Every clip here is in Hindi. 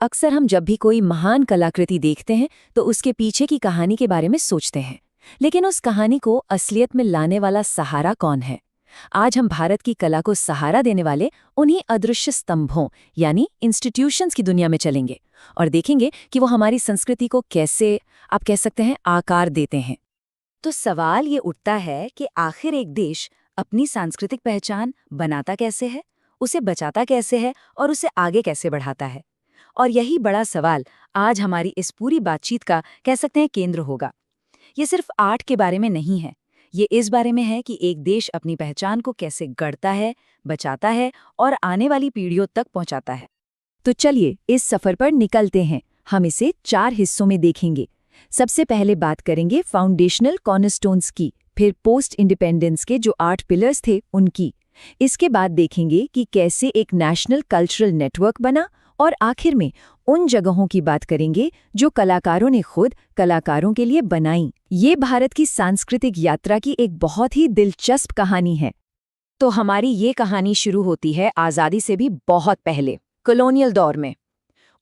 अक्सर हम जब भी कोई महान कलाकृति देखते हैं तो उसके पीछे की कहानी के बारे में सोचते हैं, लेकिन उस कहानी को असलियत में लाने वाला सहारा कौन है? आज हम भारत की कला को सहारा देने वाले उन्हीं अदृश्य स्तंभों यानी इंस्टीट्यूशंस की दुनिया में चलेंगे और देखेंगे कि वो हमारी संस्कृति को कैसे, आप कह सकते हैं, आकार देते हैं। तो सवाल ये उठता है कि आखिर एक देश अपनी सांस्कृतिक पहचान बनाता कैसे है, उसे बचाता कैसे है और उसे आगे कैसे बढ़ाता है। और यही बड़ा सवाल आज हमारी इस पूरी बातचीत का, कह सकते हैं, केंद्र होगा। ये सिर्फ आर्ट के बारे में नहीं है, ये इस बारे में है कि एक देश अपनी पहचान को कैसे गढ़ता है, बचाता है और आने वाली पीढ़ियों तक पहुंचाता है। तो चलिए इस सफर पर निकलते हैं। हम इसे 4 हिस्सों में देखेंगे। सबसे पहले बात करेंगे फाउंडेशनल कॉर्नरस्टोन्स की, फिर पोस्ट इंडिपेंडेंस के जो 8 पिलर्स थे उनकी। इसके बाद देखेंगे कि कैसे एक नेशनल कल्चरल नेटवर्क बना और आखिर में उन जगहों की बात करेंगे जो कलाकारों ने खुद कलाकारों के लिए बनाई। ये भारत की सांस्कृतिक यात्रा की एक बहुत ही दिलचस्प कहानी है। तो हमारी ये कहानी शुरू होती है आज़ादी से भी बहुत पहले, कॉलोनियल दौर में।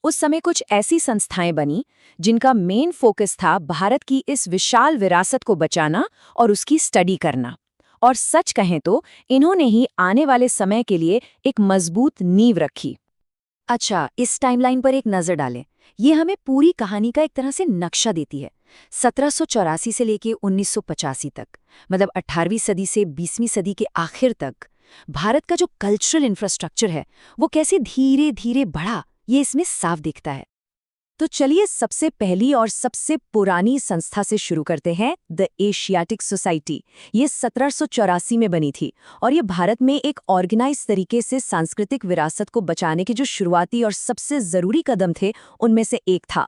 उस समय कुछ ऐसी संस्थाएं बनी जिनका मेन फोकस था भारत की इस विशाल विरासत को बचाना और उसकी स्टडी करना। और सच कहें तो इन्होंने ही आने वाले समय के लिए एक मजबूत नींव रखी। अच्छा, इस टाइमलाइन पर एक नज़र डालें। ये हमें पूरी कहानी का एक तरह से नक्शा देती है। 1784 से लेके 1985 तक, मतलब 18वीं सदी से 20वीं सदी के आखिर तक, भारत का जो कल्चरल इंफ्रास्ट्रक्चर है वो कैसे धीरे धीरे बढ़ा, ये इसमें साफ दिखता है। तो चलिए सबसे पहली और सबसे पुरानी संस्था से शुरू करते हैं, द एशियाटिक सोसाइटी। ये 1784 में बनी थी और ये भारत में एक ऑर्गेनाइज तरीके से सांस्कृतिक विरासत को बचाने के जो शुरुआती और सबसे ज़रूरी कदम थे उनमें से एक था।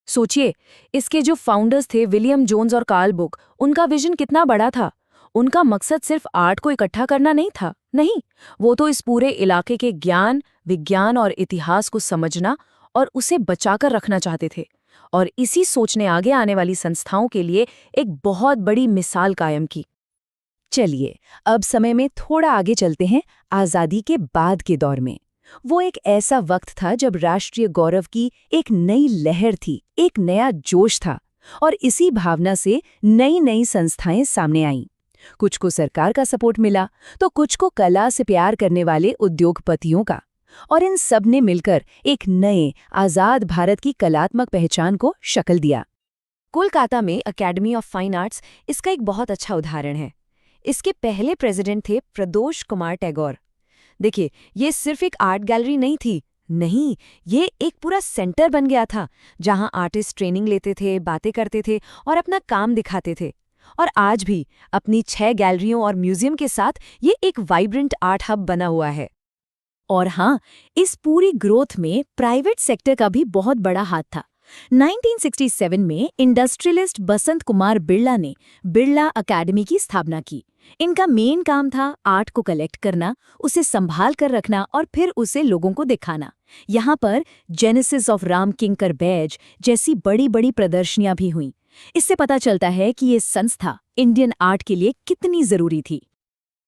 सोचिए, इसके जो फाउंडर्स थे विलियम जोन्स और कार्ल बुक, उनका विजन कितना बड़ा था। उनका मकसद सिर्फ आर्ट को इकट्ठा करना नहीं था, नहीं, वो तो इस पूरे इलाके के ज्ञान, विज्ञान और इतिहास को समझना और उसे बचाकर रखना चाहते थे। और इसी सोच ने आगे आने वाली संस्थाओं के लिए एक बहुत बड़ी मिसाल कायम की। चलिए अब समय में थोड़ा आगे चलते हैं, आज़ादी के बाद के दौर में। वो एक ऐसा वक्त था जब राष्ट्रीय गौरव की एक नई लहर थी, एक नया जोश था, और इसी भावना से नई नई संस्थाएं सामने आईं। कुछ को सरकार का सपोर्ट मिला तो कुछ को कला से प्यार करने वाले उद्योगपतियों का, और इन सब ने मिलकर एक नए आज़ाद भारत की कलात्मक पहचान को शक्ल दिया। कोलकाता में एकेडमी ऑफ फाइन आर्ट्स इसका एक बहुत अच्छा उदाहरण है। इसके पहले प्रेसिडेंट थे प्रदोष कुमार टैगोर। देखिए, ये सिर्फ एक आर्ट गैलरी नहीं थी, नहीं, ये एक पूरा सेंटर बन गया था जहां आर्टिस्ट ट्रेनिंग लेते थे, बातें करते थे और अपना काम दिखाते थे। और आज भी अपनी 6 गैलरियों और म्यूजियम के साथ ये एक वाइब्रेंट आर्ट हब बना हुआ है। और हाँ, इस पूरी ग्रोथ में प्राइवेट सेक्टर का भी बहुत बड़ा हाथ था। 1967 में इंडस्ट्रियलिस्ट बसंत कुमार बिरला ने बिरला एकेडमी की स्थापना की। इनका मेन काम था आर्ट को कलेक्ट करना, उसे संभाल कर रखना और फिर उसे लोगों को दिखाना। यहाँ पर जेनेसिस ऑफ राम किंकर बैज जैसी बड़ी बड़ी प्रदर्शनियां भी हुईं। इससे पता चलता है कि ये संस्था इंडियन आर्ट के लिए कितनी जरूरी थी।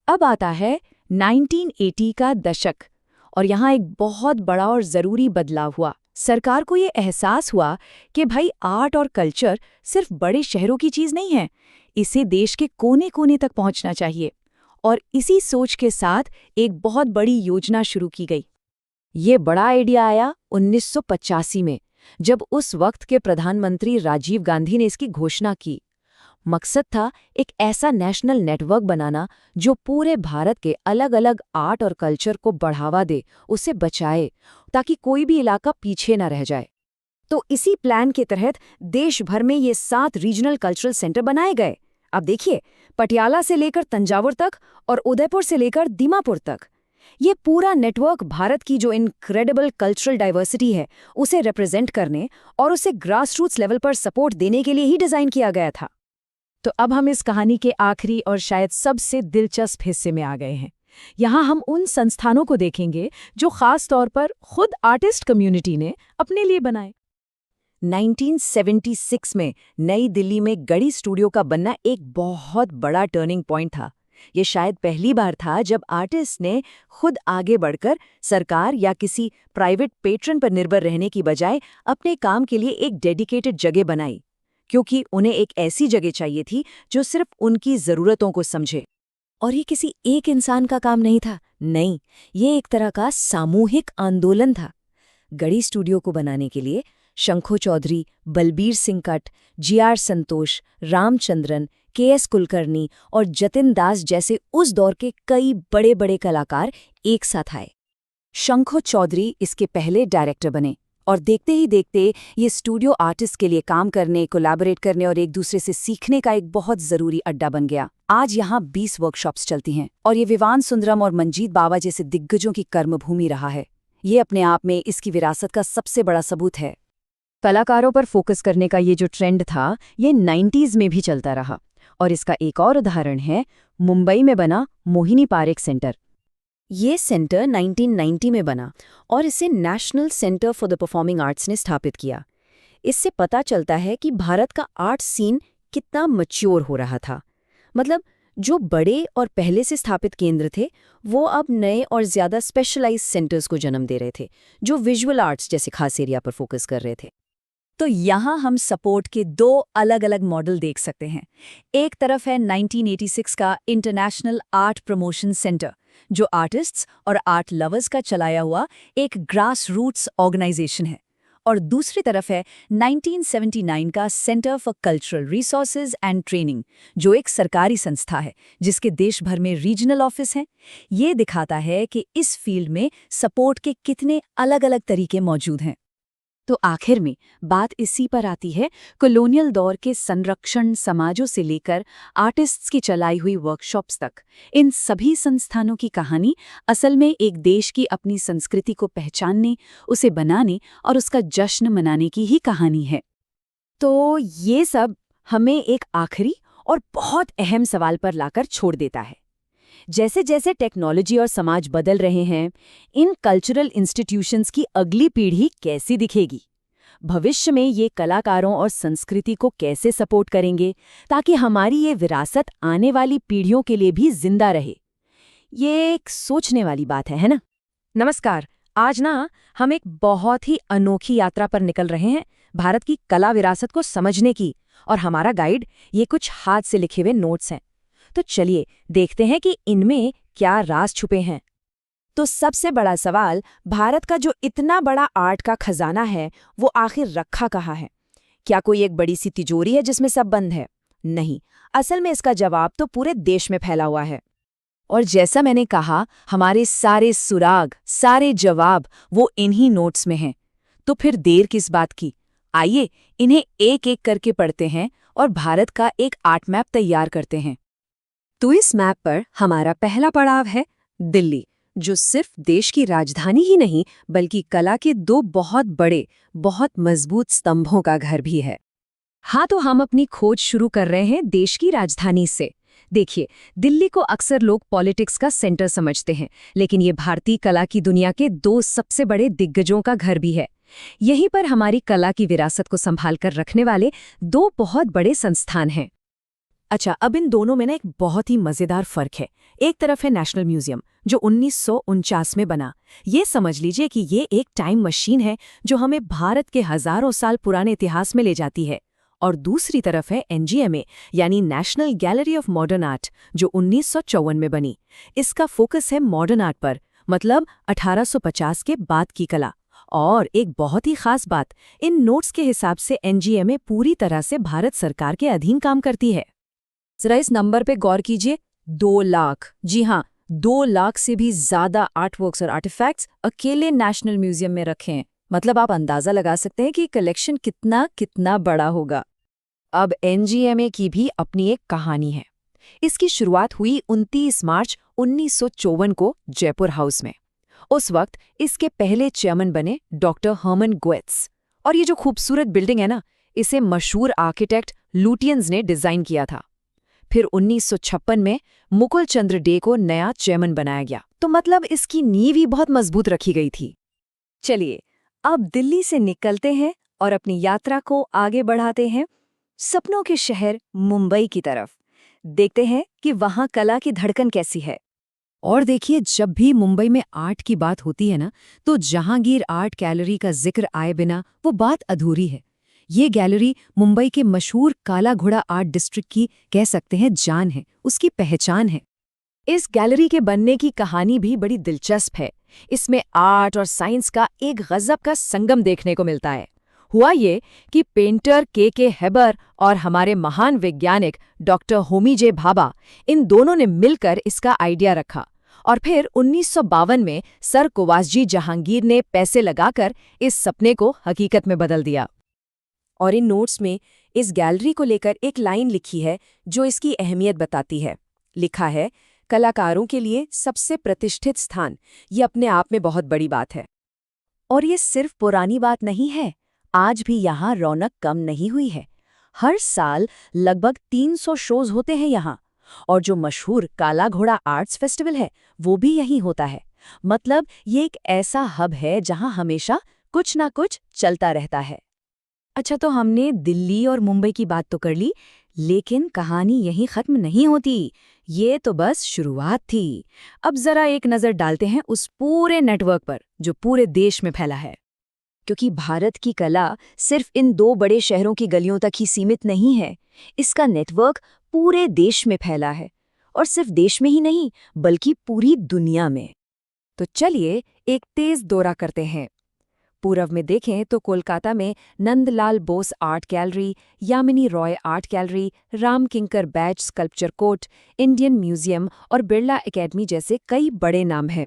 अब आता है 1980 का दशक, और यहाँ एक बहुत बड़ा और ज़रूरी बदलाव हुआ। सरकार को ये एहसास हुआ कि भाई आर्ट और कल्चर सिर्फ बड़े शहरों की चीज़ नहीं है, इसे देश के कोने कोने तक पहुंचना चाहिए। और इसी सोच के साथ एक बहुत बड़ी योजना शुरू की गई। ये बड़ा आइडिया आया 1985 में, जब उस वक्त के प्रधानमंत्री राजीव गांधी ने इसकी घोषणा की। मकसद था एक ऐसा नेशनल नेटवर्क बनाना जो पूरे भारत के अलग अलग आर्ट और कल्चर को बढ़ावा दे, उसे बचाए, ताकि कोई भी इलाका पीछे न रह जाए। तो इसी प्लान के तहत देश भर में ये 7 रीजनल कल्चरल सेंटर बनाए गए। अब देखिए, पटियाला से लेकर तंजावुर तक और उदयपुर से लेकर दीमापुर तक, ये पूरा नेटवर्क भारत की जो इनक्रेडिबल कल्चरल डाइवर्सिटी है उसे रिप्रेजेंट करने और उसे ग्रास रूट्स लेवल पर सपोर्ट देने के लिए ही डिज़ाइन किया गया था। तो अब हम इस कहानी के आखिरी और शायद सबसे दिलचस्प हिस्से में आ गए हैं। यहाँ हम उन संस्थानों को देखेंगे जो खास तौर पर खुद आर्टिस्ट कम्युनिटी ने अपने लिए बनाए। 1976 में नई दिल्ली में गढ़ी स्टूडियो का बनना एक बहुत बड़ा टर्निंग पॉइंट था। ये शायद पहली बार था जब आर्टिस्ट ने खुद आगे बढ़कर सरकार या किसी प्राइवेट पेट्रन पर निर्भर रहने की बजाय अपने काम के लिए एक डेडिकेटेड जगह बनाई, क्योंकि उन्हें एक ऐसी जगह चाहिए थी जो सिर्फ उनकी ज़रूरतों को समझे। और ये किसी एक इंसान का काम नहीं था, नहीं, ये एक तरह का सामूहिक आंदोलन था। गढ़ी स्टूडियो को बनाने के लिए शंखो चौधरी, बलबीर सिंह कट, जी.आर. संतोष, रामचंद्रन, के.एस. कुलकर्णी और जतिन दास जैसे उस दौर के कई बड़े बड़े कलाकार एक साथ आए। शंखो चौधरी इसके पहले डायरेक्टर बने और देखते ही देखते ये स्टूडियो आर्टिस्ट के लिए काम करने, कोलैबोरेट करने और एक दूसरे से सीखने का एक बहुत ज़रूरी अड्डा बन गया। आज यहाँ 20 वर्कशॉप्स चलती हैं और ये विवान सुंदरम और मंजीत बावा जैसे दिग्गजों की कर्मभूमि रहा है। ये अपने आप में इसकी विरासत का सबसे बड़ा सबूत है। कलाकारों पर फोकस करने का ये जो ट्रेंड था, ये 90s में भी चलता रहा और इसका एक और उदाहरण है मुंबई में बना मोहिनी पारेख सेंटर। ये सेंटर 1990 में बना और इसे national centre for the performing arts ने स्थापित किया। इससे पता चलता है कि भारत का आर्ट सीन कितना मैच्योर हो रहा था। मतलब जो बड़े और पहले से स्थापित केंद्र थे, वो अब नए और ज़्यादा स्पेशलाइज्ड सेंटर्स को जन्म दे रहे थे, जो विजुअल आर्ट्स जैसे खास एरिया पर फोकस कर रहे थे। तो यहाँ हम सपोर्ट के दो अलग अलग मॉडल देख सकते हैं। एक तरफ है 1986 का इंटरनेशनल आर्ट प्रमोशन सेंटर, जो आर्टिस्ट्स और आर्ट लवर्स का चलाया हुआ एक ग्रास रूट्स ऑर्गेनाइजेशन है, और दूसरी तरफ है 1979 का centre for cultural resources and training, जो एक सरकारी संस्था है जिसके देश भर में रीजनल ऑफिस हैं। ये दिखाता है कि इस फील्ड में सपोर्ट के कितने अलग अलग तरीके मौजूद हैं। तो आखिर में बात इसी पर आती है, कॉलोनियल दौर के संरक्षण समाजों से लेकर आर्टिस्ट्स की चलाई हुई वर्कशॉप्स तक, इन सभी संस्थानों की कहानी असल में एक देश की अपनी संस्कृति को पहचानने, उसे बनाने और उसका जश्न मनाने की ही कहानी है। तो ये सब हमें एक आखिरी और बहुत अहम सवाल पर लाकर छोड़ देता है। जैसे जैसे टेक्नोलॉजी और समाज बदल रहे हैं, इन कल्चरल इंस्टीट्यूशंस की अगली पीढ़ी कैसी दिखेगी? भविष्य में ये कलाकारों और संस्कृति को कैसे सपोर्ट करेंगे ताकि हमारी ये विरासत आने वाली पीढ़ियों के लिए भी जिंदा रहे? ये एक सोचने वाली बात है ना? नमस्कार। आज ना हम एक बहुत ही अनोखी यात्रा पर निकल रहे हैं, भारत की कला विरासत को समझने की, और हमारा गाइड ये कुछ हाथ से लिखे हुए नोट्स हैं। तो चलिए देखते हैं कि इनमें क्या राज छुपे हैं। तो सबसे बड़ा सवाल, भारत का जो इतना बड़ा आर्ट का खजाना है, वो आखिर रखा कहाँ है? क्या कोई एक बड़ी सी तिजोरी है जिसमें सब बंद है? नहीं, असल में इसका जवाब तो पूरे देश में फैला हुआ है। और जैसा मैंने कहा, हमारे सारे सुराग, सारे जवाब वो इन्हीं नोट्स में हैं। तो फिर देर किस बात की? आइए इन्हें एक एक करके पढ़ते हैं और भारत का एक आर्ट मैप तैयार करते हैं। तो इस मैप पर हमारा पहला पड़ाव है दिल्ली, जो सिर्फ देश की राजधानी ही नहीं बल्कि कला के दो बहुत बड़े, बहुत मजबूत स्तंभों का घर भी है। हाँ, तो हम अपनी खोज शुरू कर रहे हैं देश की राजधानी से। देखिए, दिल्ली को अक्सर लोग पॉलिटिक्स का सेंटर समझते हैं, लेकिन ये भारतीय कला की दुनिया के दो सबसे बड़े दिग्गजों का घर भी है। यहीं पर हमारी कला की विरासत को संभाल कर रखने वाले दो बहुत बड़े संस्थान हैं। अच्छा, अब इन दोनों में ना एक बहुत ही मजेदार फर्क है। एक तरफ है नेशनल म्यूजियम, जो 1949 में बना। ये समझ लीजिए कि ये एक टाइम मशीन है जो हमें भारत के हजारों साल पुराने इतिहास में ले जाती है। और दूसरी तरफ है एनजीएमए, यानी national gallery of modern art, जो 1954 में बनी। इसका फोकस है मॉडर्न आर्ट पर, मतलब 1850 के बाद की कला। और एक बहुत ही खास बात, इन नोट्स के हिसाब से एनजीएमए पूरी तरह से भारत सरकार के अधीन काम करती है। जरा इस नंबर पे गौर कीजिए, 2 लाख। जी हाँ, 2 लाख से भी ज्यादा आर्टवर्क्स और आर्टिफैक्ट्स अकेले नेशनल म्यूजियम में रखे हैं। मतलब आप अंदाजा लगा सकते हैं कि कलेक्शन कितना बड़ा होगा। अब एनजीएमए की भी अपनी एक कहानी है। इसकी शुरुआत हुई 29 मार्च 1954 को जयपुर हाउस में। उस वक्त इसके पहले चेयरमैन बने डॉक्टर हर्मन गोएत्स। और ये जो खूबसूरत बिल्डिंग है ना, इसे मशहूर आर्किटेक्ट लुटियंस ने डिजाइन किया था। फिर 1956 में मुकुल चंद्र डे को नया चेयरमैन बनाया गया। तो मतलब इसकी नींव ही बहुत मजबूत रखी गई थी। चलिए अब दिल्ली से निकलते हैं और अपनी यात्रा को आगे बढ़ाते हैं सपनों के शहर मुंबई की तरफ। देखते हैं कि वहाँ कला की धड़कन कैसी है। और देखिए, जब भी मुंबई में आर्ट की बात होती है ना, तो जहांगीर आर्ट गैलरी का जिक्र आए बिना वो बात अधूरी है। ये गैलरी मुंबई के मशहूर काला घोड़ा आर्ट डिस्ट्रिक्ट की कह सकते हैं जान है, उसकी पहचान है। इस गैलरी के बनने की कहानी भी बड़ी दिलचस्प है। इसमें आर्ट और साइंस का एक गजब का संगम देखने को मिलता है। हुआ ये कि पेंटर के हेबर और हमारे महान वैज्ञानिक डॉक्टर होमी जे भाभा, इन दोनों ने मिलकर इसका आइडिया रखा और फिर 1952 में सर कोवासजी जहांगीर ने पैसे लगाकर इस सपने को हकीकत में बदल दिया। और इन नोट्स में इस गैलरी को लेकर एक लाइन लिखी है जो इसकी अहमियत बताती है। लिखा है, कलाकारों के लिए सबसे प्रतिष्ठित स्थान, ये अपने आप में बहुत बड़ी बात है। और ये सिर्फ पुरानी बात नहीं है, आज भी यहाँ रौनक कम नहीं हुई है। हर साल लगभग 300 शोज होते हैं यहाँ, और जो मशहूर काला घोड़ा आर्ट्स फेस्टिवल है वो भी यहीं होता है। मतलब ये एक ऐसा हब है जहाँ हमेशा कुछ ना कुछ चलता रहता है। अच्छा, तो हमने दिल्ली और मुंबई की बात तो कर ली, लेकिन कहानी यहीं खत्म नहीं होती। ये तो बस शुरुआत थी। अब जरा एक नज़र डालते हैं उस पूरे नेटवर्क पर जो पूरे देश में फैला है। क्योंकि भारत की कला सिर्फ इन 2 बड़े शहरों की गलियों तक ही सीमित नहीं है, इसका नेटवर्क पूरे देश में फैला है। और सिर्फ देश में ही नहीं, बल्कि पूरी दुनिया में। तो चलिए एक तेज दौरा करते हैं। पूर्व में देखें तो कोलकाता में Nandalal Bose art gallery, Jamini Roy art gallery, Ram Kinkar Baij sculpture court, Indian museum और बिरला एकेडमी जैसे कई बड़े नाम हैं।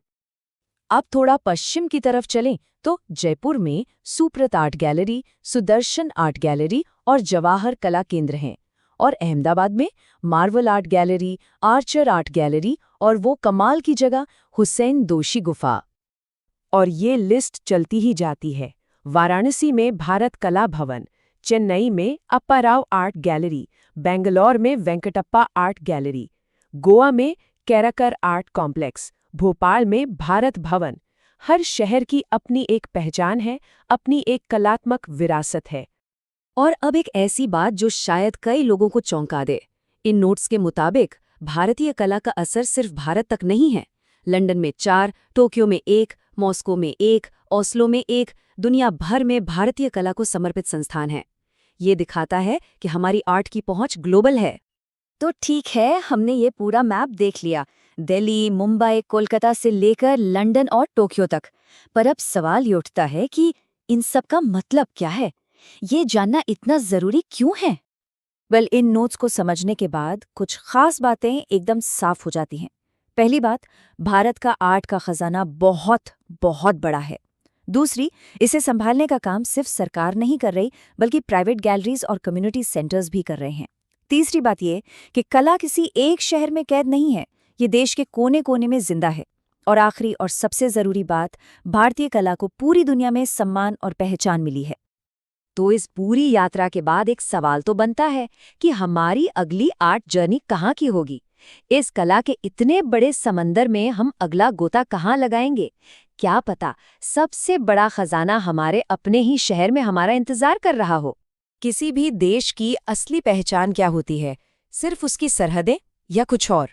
अब थोड़ा पश्चिम की तरफ चलें तो जयपुर में Suprat art gallery, Sudarshan art gallery और जवाहर कला केंद्र हैं। और अहमदाबाद में Marvel art gallery, Archer art gallery और वो कमाल की जगह हुसैन दोशी गुफा। और ये लिस्ट चलती ही जाती है। वाराणसी में भारत कला भवन, चेन्नई में अप्पा राव आर्ट गैलरी, बेंगलोर में वेंकटप्पा आर्ट गैलरी, गोवा में कैराकर आर्ट कॉम्प्लेक्स, भोपाल में भारत भवन। हर शहर की अपनी एक पहचान है, अपनी एक कलात्मक विरासत है। और अब एक ऐसी बात जो शायद कई लोगों को चौंका दे। इन नोट्स के मुताबिक भारतीय कला का असर सिर्फ भारत तक नहीं है। लंदन में 4, टोक्यो में 1, मॉस्को में 1, ओस्लो में 1, दुनिया भर में भारतीय कला को समर्पित संस्थान है। ये दिखाता है कि हमारी आर्ट की पहुंच ग्लोबल है। तो ठीक है, हमने ये पूरा मैप देख लिया, दिल्ली, मुंबई, कोलकाता से लेकर लंदन और टोक्यो तक। पर अब सवाल ये उठता है कि इन सब का मतलब क्या है? ये जानना इतना जरूरी क्यों है? इन नोट्स को समझने के बाद कुछ खास बातें एकदम साफ हो जाती हैं। पहली बात, भारत का आर्ट का खजाना बहुत बहुत बड़ा है। दूसरी, इसे संभालने का काम सिर्फ सरकार नहीं कर रही, बल्कि प्राइवेट गैलरीज और कम्युनिटी सेंटर्स भी कर रहे हैं। तीसरी बात यह कि कला किसी एक शहर में कैद नहीं है, ये देश के कोने कोने में जिंदा है। और आखिरी और सबसे जरूरी बात, भारतीय कला को पूरी दुनिया में सम्मान और पहचान मिली है। तो इस पूरी यात्रा के बाद एक सवाल तो बनता है कि हमारी अगली आर्ट जर्नी कहाँ की होगी? इस कला के इतने बड़े समंदर में हम अगला गोता कहाँ लगाएंगे? क्या पता सबसे बड़ा खजाना हमारे अपने ही शहर में हमारा इंतजार कर रहा हो। किसी भी देश की असली पहचान क्या होती है? सिर्फ उसकी सरहदें या कुछ और?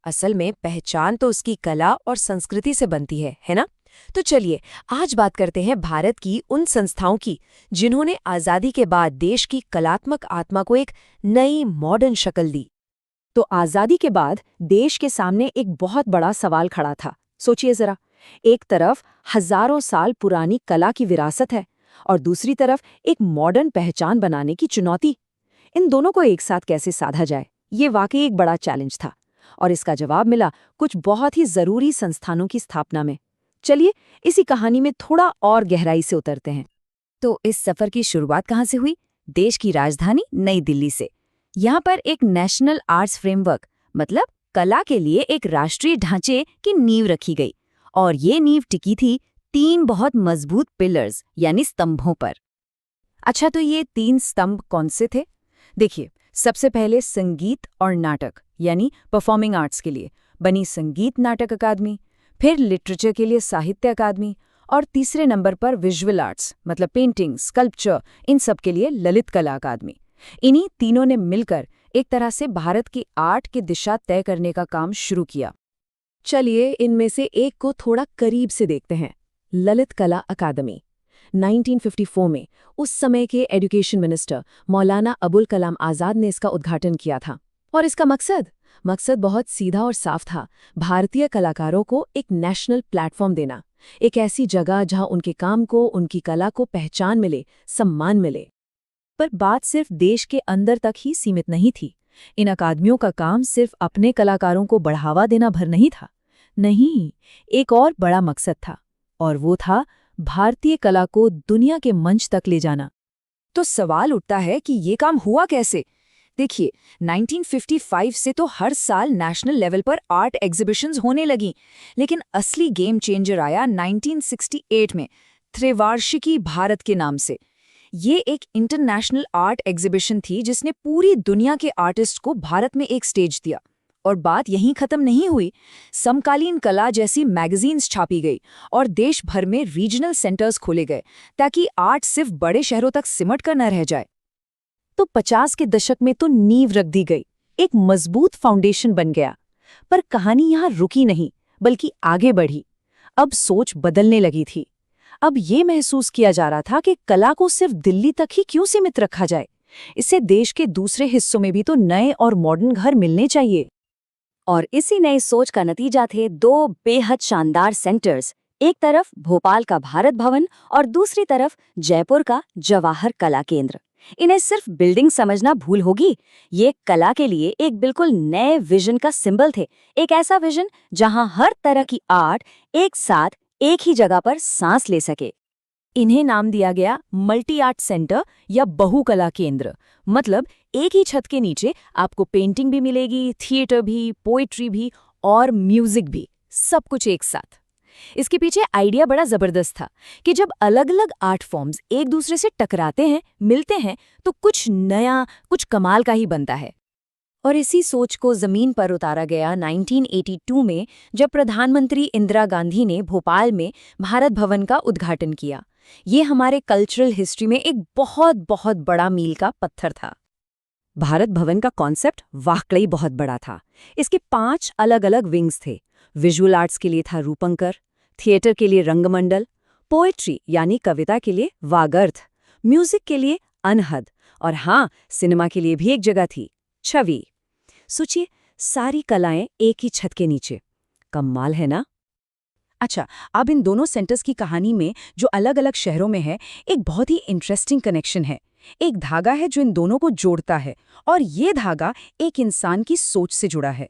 असल में पहचान तो उसकी कला और संस्कृति से बनती है ना? तो चलिए आज बात करते हैं भारत की उन संस्थाओं की जिन्होंने आज़ादी के बाद देश की कलात्मक आत्मा को एक नई मॉडर्न शक्ल दी। तो आज़ादी के बाद देश के सामने एक बहुत बड़ा सवाल खड़ा था। सोचिए जरा, एक तरफ हजारों साल पुरानी कला की विरासत है और दूसरी तरफ एक मॉडर्न पहचान बनाने की चुनौती। इन दोनों को एक साथ कैसे साधा जाए, ये वाकई एक बड़ा चैलेंज था और इसका जवाब मिला कुछ बहुत ही जरूरी संस्थानों की स्थापना में। चलिए इसी कहानी में थोड़ा और गहराई से उतरते हैं। तो इस सफर की शुरुआत कहाँ से हुई? देश की राजधानी नई दिल्ली से। यहाँ पर एक नेशनल आर्ट्स फ्रेमवर्क, मतलब कला के लिए एक राष्ट्रीय ढांचे की नींव रखी गई और ये नींव टिकी थी 3 बहुत मजबूत पिलर्स यानी स्तंभों पर। अच्छा, तो ये 3 स्तंभ कौन से थे? देखिए, सबसे पहले संगीत और नाटक यानी परफॉर्मिंग आर्ट्स के लिए बनी संगीत नाटक अकादमी, फिर लिटरेचर के लिए साहित्य अकादमी और तीसरे नंबर पर विजुअल आर्ट्स मतलब पेंटिंग, स्कल्पचर, इन सब के लिए ललित कला अकादमी। इन्हीं तीनों ने मिलकर एक तरह से भारत की आर्ट की दिशा तय करने का काम शुरू किया। चलिए इनमें से एक को थोड़ा करीब से देखते हैं। ललित कला अकादमी 1954 में उस समय के एजुकेशन मिनिस्टर मौलाना अबुल कलाम आज़ाद ने इसका उद्घाटन किया था। और इसका मकसद बहुत सीधा और साफ था, भारतीय कलाकारों को एक नेशनल प्लेटफॉर्म देना, एक ऐसी जगह जहां उनके काम को, उनकी कला को पहचान मिले, सम्मान मिले। पर बात सिर्फ देश के अंदर तक ही सीमित नहीं थी। इन अकादमियों का काम सिर्फ अपने कलाकारों को बढ़ावा देना भर नहीं था। नहीं, एक और बड़ा मकसद था, और वो था भारतीय कला को दुनिया के मंच तक ले जाना। तो सवाल उठता है कि ये काम हुआ कैसे? देखिए, 1955 से तो हर साल नेशनल लेवल पर आर्ट एग्जिबिशंस होने लगी, लेकिन असली गेम चेंजर आया 1968 में, त्रिवार्षिकी भारत के नाम से। ये एक इंटरनेशनल आर्ट एग्जिबिशन थी जिसने पूरी दुनिया के आर्टिस्ट को भारत में एक स्टेज दिया। और बात यहीं खत्म नहीं हुई। समकालीन कला जैसी मैगजीन्स छापी गई और देश भर में रीजनल सेंटर्स खोले गए ताकि आर्ट सिर्फ बड़े शहरों तक सिमट कर न रह जाए। तो 50 के दशक में तो नींव रख दी गई, एक मजबूत फाउंडेशन बन गया। पर कहानी यहाँ रुकी नहीं, बल्कि आगे बढ़ी। अब सोच बदलने लगी थी। अब ये महसूस किया जा रहा था कि कला को सिर्फ दिल्ली तक ही क्यों सीमित रखा जाए, इससे देश के दूसरे हिस्सों में भी तो नए और मॉडर्न घर मिलने चाहिए। और इसी नई सोच का नतीजा थे दो बेहद शानदार सेंटर्स, एक तरफ भोपाल का भारत भवन और दूसरी तरफ जयपुर का जवाहर कला केंद्र। इन्हें सिर्फ बिल्डिंग समझना भूल होगी, ये कला के लिए एक बिल्कुल नए विजन का सिंबल थे। एक ऐसा विजन जहां हर तरह की आर्ट एक साथ एक ही जगह पर सांस ले सके। इन्हें नाम दिया गया मल्टी आर्ट सेंटर या बहुकला केंद्र। मतलब एक ही छत के नीचे आपको पेंटिंग भी मिलेगी, थिएटर भी, पोएट्री भी और म्यूजिक भी, सब कुछ एक साथ। इसके पीछे आइडिया बड़ा जबरदस्त था कि जब अलग अलग आर्ट फॉर्म्स एक दूसरे से टकराते हैं, मिलते हैं, तो कुछ नया, कुछ कमाल का ही बनता है। और इसी सोच को जमीन पर उतारा गया 1982 में, जब प्रधानमंत्री इंदिरा गांधी ने भोपाल में भारत भवन का उद्घाटन किया। ये हमारे कल्चरल हिस्ट्री में एक बहुत बहुत बड़ा मील का पत्थर था। भारत भवन का कॉन्सेप्ट वाकई बहुत बड़ा था। इसके 5 अलग अलग विंग्स थे। विजुअल आर्ट्स के लिए था रूपंकर, थिएटर के लिए रंगमंडल, पोएट्री यानी कविता के लिए वागर्थ, म्यूजिक के लिए अनहद, और हाँ, सिनेमा के लिए भी एक जगह थी, छवि। सोचिए, सारी कलाएं एक ही छत के नीचे। कमाल है ना? अच्छा, अब इन दोनों सेंटर्स की कहानी में जो अलग अलग शहरों में है, एक बहुत ही इंटरेस्टिंग कनेक्शन है। एक धागा है जो इन दोनों को जोड़ता है, और ये धागा एक इंसान की सोच से जुड़ा है।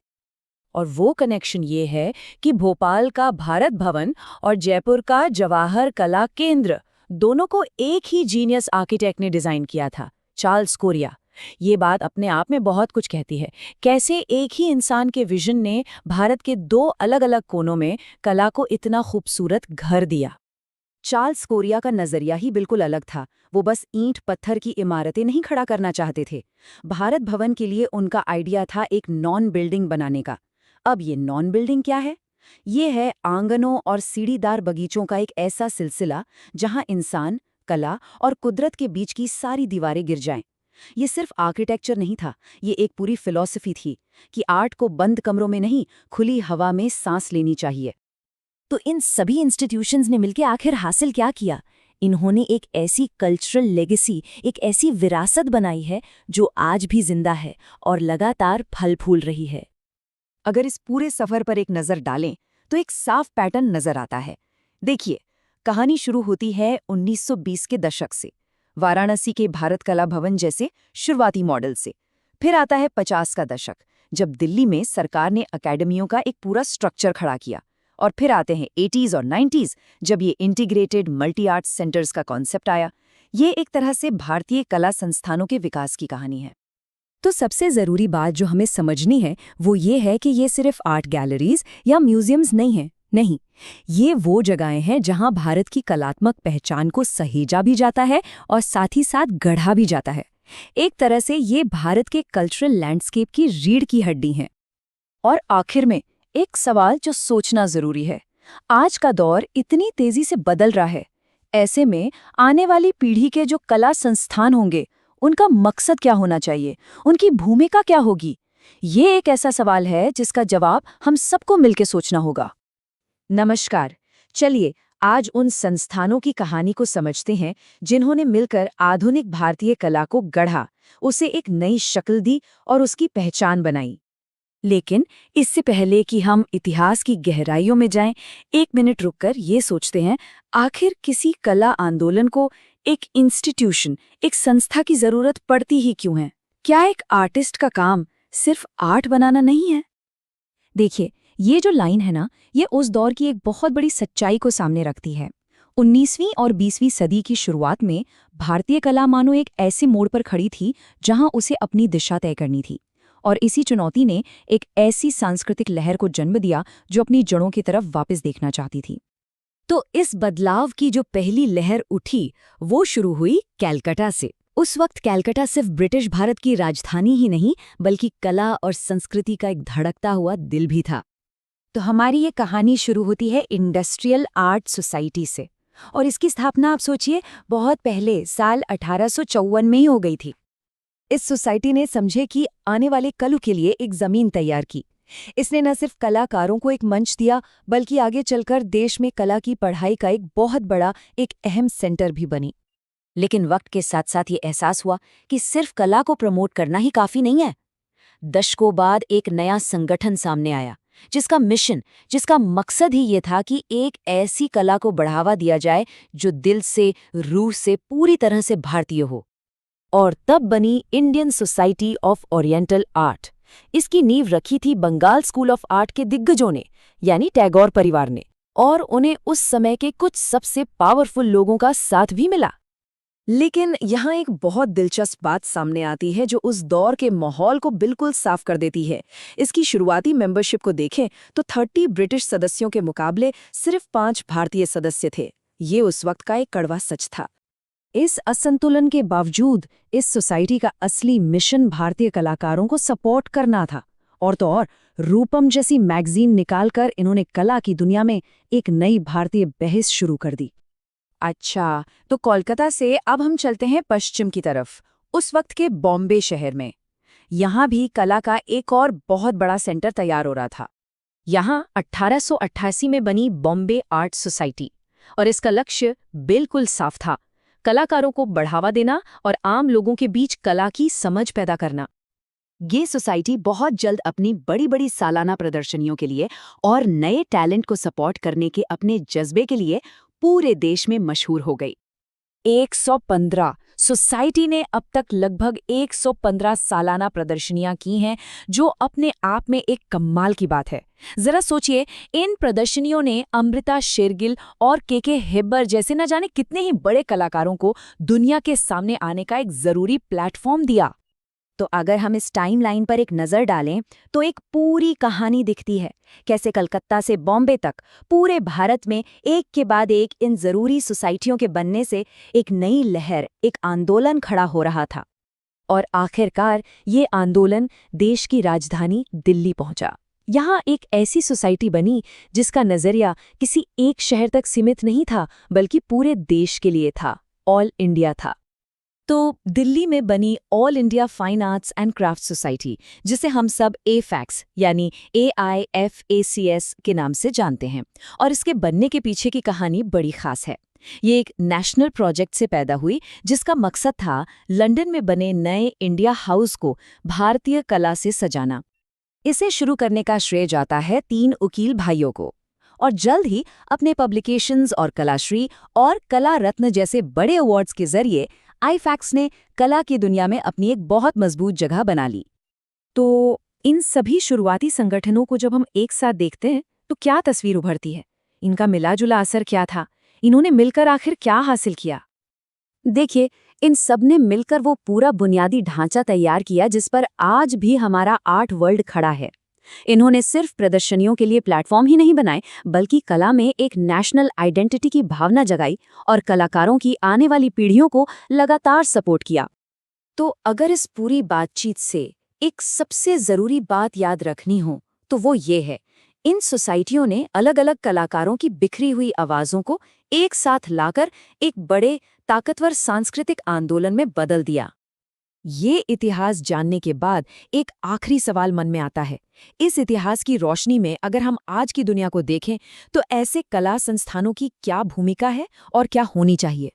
और वो कनेक्शन ये है कि भोपाल का भारत भवन और जयपुर का जवाहर कला केंद्र, दोनों को एक ही जीनियस आर्किटेक्ट ने डिजाइन किया था, चार्ल्स कोरिया। ये बात अपने आप में बहुत कुछ कहती है, कैसे एक ही इंसान के विजन ने भारत के 2 अलग अलग कोनों में कला को इतना खूबसूरत घर दिया। चार्ल्स कोरिया का नजरिया ही बिल्कुल अलग था। वो बस ईंट पत्थर की इमारतें नहीं खड़ा करना चाहते थे। भारत भवन के लिए उनका आइडिया था एक नॉन बिल्डिंग बनाने का। अब ये नॉन बिल्डिंग क्या है? ये है आंगनों और सीढ़ीदार बगीचों का एक ऐसा सिलसिला जहां इंसान, कला और कुदरत के बीच की सारी दीवारें गिर जाएं। ये सिर्फ आर्किटेक्चर नहीं था, ये एक पूरी फिलॉसफी थी कि आर्ट को बंद कमरों में नहीं, खुली हवा में सांस लेनी चाहिए। तो इन सभी इंस्टीट्यूशंस ने मिलकर आखिर हासिल क्या किया? इन्होंने एक ऐसी कल्चरल लेगेसी, एक ऐसी विरासत बनाई है जो आज भी जिंदा है और लगातार फल फूल रही है। अगर इस पूरे सफर पर एक नज़र डालें तो एक साफ पैटर्न नजर आता है। देखिए, कहानी शुरू होती है 1920 के दशक से, वाराणसी के भारत कला भवन जैसे शुरुआती मॉडल से। फिर आता है 50 का दशक, जब दिल्ली में सरकार ने अकेडमियों का एक पूरा स्ट्रक्चर खड़ा किया। और फिर आते हैं 80s और 90s, जब ये इंटीग्रेटेड मल्टी आर्ट सेंटर्स का कॉन्सेप्ट आया। ये एक तरह से भारतीय कला संस्थानों के विकास की कहानी है। तो सबसे ज़रूरी बात जो हमें समझनी है वो ये है कि ये सिर्फ आर्ट गैलरीज या म्यूजियम्स नहीं हैं। नहीं, ये वो जगहें हैं जहां भारत की कलात्मक पहचान को सहेजा भी जाता है और साथ ही साथ गढ़ा भी जाता है। एक तरह से ये भारत के कल्चरल लैंडस्केप की रीढ़ की हड्डी हैं। और आखिर में एक सवाल जो सोचना जरूरी है, आज का दौर इतनी तेजी से बदल रहा है, ऐसे में आने वाली पीढ़ी के जो कला संस्थान होंगे उनका मकसद क्या होना चाहिए, उनकी भूमिका क्या होगी? ये एक ऐसा सवाल है जिसका जवाब हम सबको मिलकर सोचना होगा। नमस्कार, चलिए आज उन संस्थानों की कहानी को समझते हैं जिन्होंने मिलकर आधुनिक भारतीय कला को गढ़ा, उसे एक नई शक्ल दी और उसकी पहचान बनाई। लेकिन इससे पहले कि हम इतिहास की गहराइयों में जाएं, एक मिनट रुककर ये सोचते हैं, आखिर किसी कला आंदोलन को एक इंस्टीट्यूशन, एक संस्था की जरूरत पड़ती ही क्यों है? क्या एक आर्टिस्ट का काम सिर्फ आर्ट बनाना नहीं है? देखिए, ये जो लाइन है ना, ये उस दौर की एक बहुत बड़ी सच्चाई को सामने रखती है। 19वीं और 20वीं सदी की शुरुआत में भारतीय कला मानो एक ऐसे मोड़ पर खड़ी थी जहां उसे अपनी दिशा तय करनी थी। और इसी चुनौती ने एक ऐसी सांस्कृतिक लहर को जन्म दिया जो अपनी जड़ों की तरफ वापस देखना चाहती थी। तो इस बदलाव की जो पहली लहर उठी, वो शुरू हुई कैलकाटा से। उस वक्त कैलकाटा सिर्फ ब्रिटिश भारत की राजधानी ही नहीं, बल्कि कला और संस्कृति का एक धड़कता हुआ दिल भी था। तो हमारी ये कहानी शुरू होती है इंडस्ट्रियल आर्ट सोसाइटी से, और इसकी स्थापना आप सोचिए बहुत पहले साल 1854 में ही हो गई थी। इस सोसाइटी ने समझे कि आने वाले कल के लिए एक जमीन तैयार की। इसने न सिर्फ कलाकारों को एक मंच दिया, बल्कि आगे चलकर देश में कला की पढ़ाई का एक बहुत बड़ा, एक अहम सेंटर भी बनी। लेकिन वक्त के साथ साथ ये एहसास हुआ कि सिर्फ कला को प्रमोट करना ही काफी नहीं है। दशकों बाद एक नया संगठन सामने आया, जिसका मिशन, जिसका मकसद ही ये था कि एक ऐसी कला को बढ़ावा दिया जाए जो दिल से, रूह से पूरी तरह से भारतीय हो। और तब बनी Indian society of oriental art. इसकी नींव रखी थी बंगाल स्कूल ऑफ आर्ट के दिग्गजों ने, यानी टैगोर परिवार ने, और उन्हें उस समय के कुछ सबसे पावरफुल लोगों का साथ भी मिला। लेकिन यहाँ एक बहुत दिलचस्प बात सामने आती है जो उस दौर के माहौल को बिल्कुल साफ कर देती है। इसकी शुरुआती मेंबरशिप को देखें तो 30 ब्रिटिश सदस्यों के मुकाबले सिर्फ 5 भारतीय सदस्य थे। ये उस वक्त का एक कड़वा सच था। इस असंतुलन के बावजूद इस सोसाइटी का असली मिशन भारतीय कलाकारों को सपोर्ट करना था। और तो और रूपम जैसी मैगजीन निकालकर इन्होंने कला की दुनिया में एक नई भारतीय बहस शुरू कर दी। अच्छा, तो कोलकाता से अब हम चलते हैं पश्चिम की तरफ, उस वक्त के बॉम्बे शहर में। यहाँ भी कला का एक और बहुत बड़ा सेंटर तैयार हो रहा था। यहाँ 1888 में बनी बॉम्बे आर्ट सोसाइटी, और इसका लक्ष्य बिल्कुल साफ था, कलाकारों को बढ़ावा देना और आम लोगों के बीच कला की समझ पैदा करना। ये सोसाइटी बहुत जल्द अपनी बड़ी बड़ी सालाना प्रदर्शनियों के लिए और नए टैलेंट को सपोर्ट करने के अपने जज्बे के लिए पूरे देश में मशहूर हो गई। 115 सोसाइटी ने अब तक लगभग 115 सालाना प्रदर्शनियां की हैं, जो अपने आप में एक कमाल की बात है। जरा सोचिए, इन प्रदर्शनियों ने अमृता शेरगिल और के हेब्बर जैसे न जाने कितने ही बड़े कलाकारों को दुनिया के सामने आने का एक जरूरी प्लेटफॉर्म दिया। तो अगर हम इस टाइमलाइन पर एक नज़र डालें तो एक पूरी कहानी दिखती है, कैसे कलकत्ता से बॉम्बे तक पूरे भारत में एक के बाद एक इन ज़रूरी सोसाइटियों के बनने से एक नई लहर, एक आंदोलन खड़ा हो रहा था। और आखिरकार ये आंदोलन देश की राजधानी दिल्ली पहुंचा। यहाँ एक ऐसी सोसाइटी बनी जिसका नज़रिया किसी एक शहर तक सीमित नहीं था, बल्कि पूरे देश के लिए था, ऑल इंडिया था। तो दिल्ली में बनी all India fine arts and craft society, जिसे हम सब AFACS यानी AIFACS के नाम से जानते हैं। और इसके बनने के पीछे की कहानी बड़ी खास है। ये एक नेशनल प्रोजेक्ट से पैदा हुई, जिसका मकसद था लंदन में बने नए इंडिया हाउस को भारतीय कला से सजाना। इसे शुरू करने का श्रेय जाता है 3 उकील भाइयों को, और जल्द ही अपने पब्लिकेशंस और कलाश्री और कला रत्न जैसे बड़े अवार्ड्स के जरिए IFACS ने कला की दुनिया में अपनी एक बहुत मजबूत जगह बना ली। तो इन सभी शुरुआती संगठनों को जब हम एक साथ देखते हैं तो क्या तस्वीर उभरती है? इनका मिला-जुला असर क्या था? इन्होंने मिलकर आखिर क्या हासिल किया? देखिए, इन सब ने मिलकर वो पूरा बुनियादी ढांचा तैयार किया जिस पर आज भी हमारा आर्ट वर्ल्ड खड़ा है। इन्होंने सिर्फ प्रदर्शनियों के लिए प्लेटफॉर्म ही नहीं बनाए, बल्कि कला में एक नेशनल आइडेंटिटी की भावना जगाई और कलाकारों की आने वाली पीढ़ियों को लगातार सपोर्ट किया। तो अगर इस पूरी बातचीत से एक सबसे जरूरी बात याद रखनी हो तो वो ये है, इन सोसाइटियों ने अलग अलग कलाकारों की बिखरी हुई आवाज़ों को एक साथ लाकर एक बड़े ताकतवर सांस्कृतिक आंदोलन में बदल दिया। ये इतिहास जानने के बाद एक आखिरी सवाल मन में आता है। इस इतिहास की रोशनी में अगर हम आज की दुनिया को देखें तो ऐसे कला संस्थानों की क्या भूमिका है और क्या होनी चाहिए?